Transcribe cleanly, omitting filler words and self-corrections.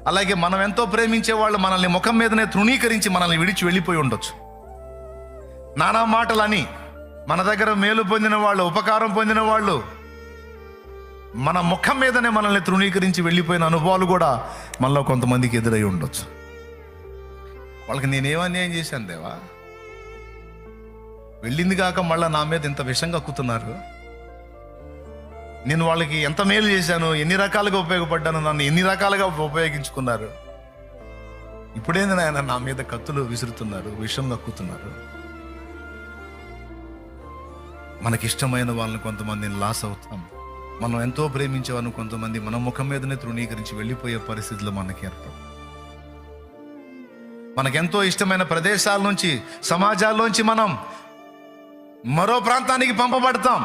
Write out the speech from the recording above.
అలాగే మనం ఎంతో ప్రేమించే వాళ్ళు మనల్ని ముఖం మీదనే తృణీకరించి మనల్ని విడిచి వెళ్ళిపోయి ఉండొచ్చు. నానా మాటలని మన దగ్గర మేలు పొందిన వాళ్ళు, ఉపకారం పొందిన వాళ్ళు మన ముఖం మీదనే మనల్ని తృణీకరించి వెళ్ళిపోయిన అనుభవాలు కూడా మనలో కొంతమందికి ఎదురై ఉండొచ్చు. వాళ్ళకి నేనేం అన్యాయం చేశాను దేవా, వెళ్ళింది కాక మళ్ళీ నా మీద ఇంత విషంగా కక్కుతున్నారు, నేను వాళ్ళకి ఎంత మేలు చేశాను, ఎన్ని రకాలుగా ఉపయోగపడ్డాను, నన్ను ఎన్ని రకాలుగా ఉపయోగించుకున్నారు, ఇప్పుడేంది నాయన నా మీద కత్తులు విసురుతున్నారు, విషం కక్కుతున్నారు. మనకిష్టమైన వాళ్ళని కొంతమందిని లాస్ అవుతాం, మనం ఎంతో ప్రేమించే వాళ్ళని కొంతమంది మన ముఖం మీదనే తృణీకరించి వెళ్ళిపోయే పరిస్థితులు మనకి ఏర్పడు. మనకెంతో ఇష్టమైన ప్రదేశాల నుంచి, సమాజాల్లోంచి మనం మరో ప్రాంతానికి పంపబడతాం.